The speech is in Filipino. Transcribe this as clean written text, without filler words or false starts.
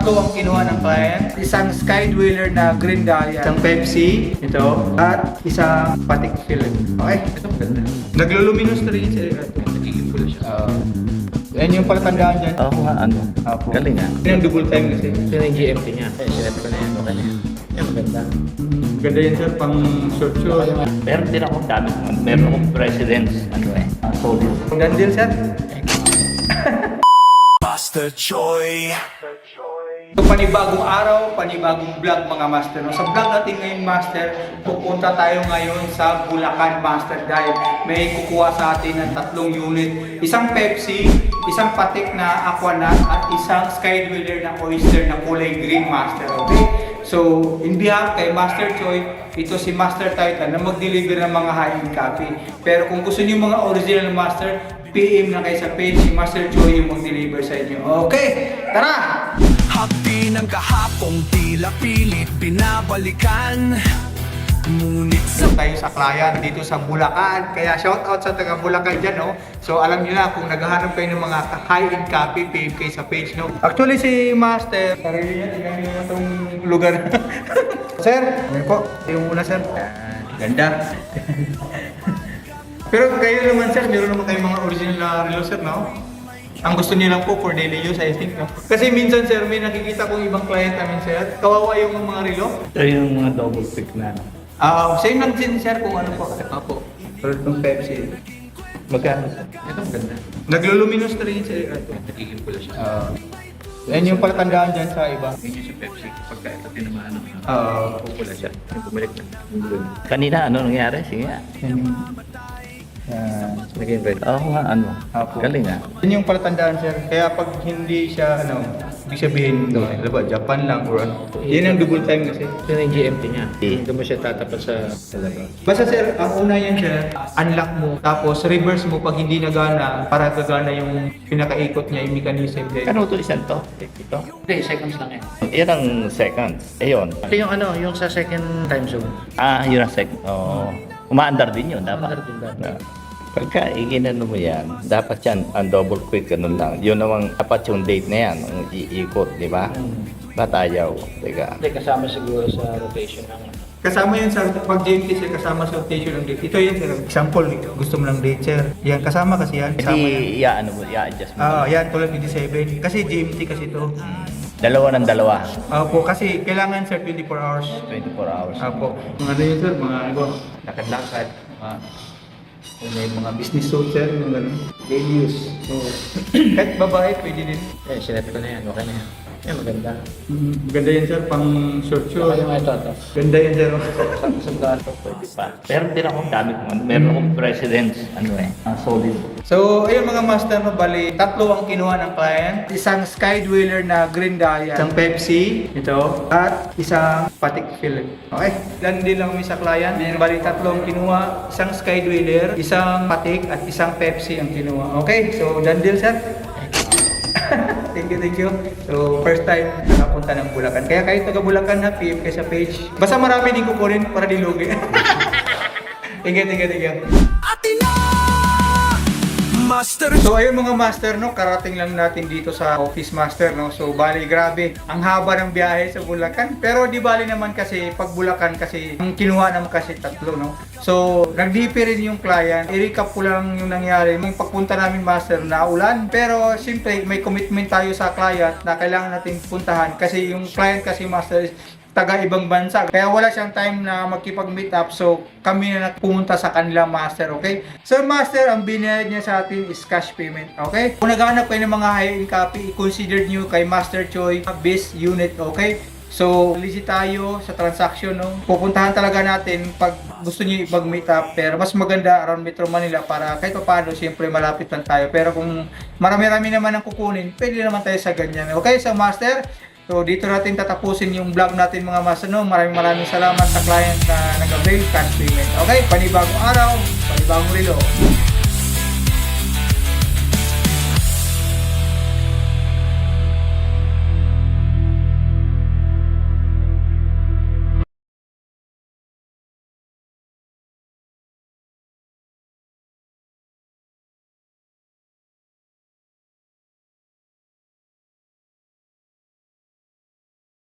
tatlo ang kinuha ng client. Isang Skydweller na Green Dahlia, isang Pepsi, ito, at isang Patek Philippe. Okay? Ito maganda. Nagluluminous na rin siya. Nagiging pula siya. Yan yung palatandaan dyan. Oo nga, ano. Apo. Galing nga. Yan yung double time kasi. Ito na yung GMT niya. Sinet ko na yan. Okay na yan. Yan, maganda. Ganda yan sir, pang short shoot. Meron din akong dami. Meron akong presidents. Ano eh. Solid. Ganda din sir. Master Choi. So, panibagong araw, panibagong vlog mga master. No? Sa vlog natin ngayon master, pupunta tayo ngayon sa Bulacan master dahil may kukuha sa atin ng 3 unit. Isang Pepsi, isang Patek na Aquanaut at isang Skydweller na Oyster na kulay green master. Okay? So, in behalf kay Master Choi, ito si Master Titan na mag-deliver ng mga high-end copy. Pero kung gusto niyo mga original master, PM na kayo sa page, si Master Choi yung mag-deliver sa inyo. Okay, tara! Hapdi ng kahapong tila pilit binabalikan. Ngunit sa Tayo sa client dito sa Bulacan. Kaya shout out sa taga Bulacan dyan, no? So alam niyo na kung naghahanap kayo ng mga high-end copy, PM kayo sa page, no? Actually si Master, sarili niya, tingnan niyo itong lugar. Sir, ano po? Yung una sir. Ganda. Pero kayo naman sir, meron naman kayong mga original na relo sir, no? Ang gusto niyo lang po for daily use, I think, no? Kasi minsan sir, may nakikita kong ibang client namin sir, kawawa yung mga relo. Ito yung mga double pick na. Same lang din sir kung ano po. Opo. Pero itong Pepsi. Magkano? Ito maganda. Nagluluminous na rin siya. Nagiging pula siya. Yan yung palatandaan dyan sa iba. Yun yung sa Pepsi. Pagka ito tinamaan ng pupula siya. Yung bumalik na. Kanina, ano nangyari? Sige nga. Naging red. Oo nga, ano. Apo. Galing nga. Yan yung palatandaan sir. Kaya pag hindi siya, ibig sabihin, diba, Japan lang or ano. Yan ang double time kasi. Ito na yung GMT niya. Hindi mo siya tatapat sa labas. Basta sir, ang una yan siya, unlock mo, tapos reverse mo pag hindi nagana, para gagana yung pinakaikot niya, yung mechanism. Ano ito isang to? Ito? Hindi, seconds lang yan. Yan ang seconds. Ayun. Ito yung ano, yung sa second time zone. Yun ang second. Oo. Umaandar din yun, dapat. Umaandar din dapat. Pagka iginano mo yan, dapat yan, ang double quick, ganun lang. Yun naman, dapat yung date na yan, ang iikot, di ba? Ba't ayaw? Teka. Hindi, kasama siguro sa rotation ng Kasama yun sa, pag GMT sir, kasama sa rotation ng date. Ito yun sir, example, gusto mo ng date sir. Yan, kasama kasi yan. Kasama yan. Hindi, ano mo, i-adjust mo. Yan, tulad 27. Kasi GMT kasi ito. Dalawa ng dalawa. Opo, kasi kailangan sir 24 hours. 24 hours. Opo. Mga ano yun sir, mga lakad-lakad. May mga business suit sir, yung gano'n. Daily use. So, kahit babae, pwede din. sinet ko na yan. Okay na yan. Yan, maganda. Ganda yan sir, pang short shoot. Okay yung ito. Ganda yan sir. Sa daan to. Pwede pa. Meron din akong dami kung meron akong presidents, ano eh, solid. So, ayun mga master, no, bali, 3 ang kinuha ng client. Isang Skydweller na Green Dahlia, isang Pepsi, ito, at isang Patek Philippe. Okay? Ilan din lang kami sa client. Bali, 3 ang kinuha. Isang Skydweller, isang Patek, at isang Pepsi ang kinuha. Okay? So, done deal, sir? Thank you. So, first time nakapunta ng Bulacan. Kaya kayo taga Bulacan na, PM kayo sa page. Basta marami din kukunin para di lugi. Thank you. Master So ayun mga master, no, karating lang natin dito sa office master, no. So bali grabe, ang haba ng biyahe sa Bulacan. Pero di bali naman kasi pag Bulacan kasi ang kinuha naman kasi 3, no. So nag-DP rin yung client. I-recap ko lang yung nangyari. Yung pagpunta namin master na ulan, pero siyempre may commitment tayo sa client na kailangan natin puntahan kasi yung client kasi master is taga ibang bansa. Kaya wala siyang time na magkipag-meet up. So, kami na pumunta sa kanila master, okay? So, master, ang binayad niya sa atin is cash payment, okay? Kung naghahanap kayo ng mga high-end copy, i-consider nyo kay Master Choi base unit, okay? So, legit tayo sa transaction, no? Pupuntahan talaga natin pag gusto niyo mag-meet up. Pero mas maganda around Metro Manila para kahit paano, siyempre malapit lang tayo. Pero kung marami-rami naman ang kukunin, pwede naman tayo sa ganyan, okay? So, master, so dito natin tatapusin yung vlog natin mga master, no? Maraming salamat sa client na nag-avail cash payment. Okay, panibagong araw, panibagong relo.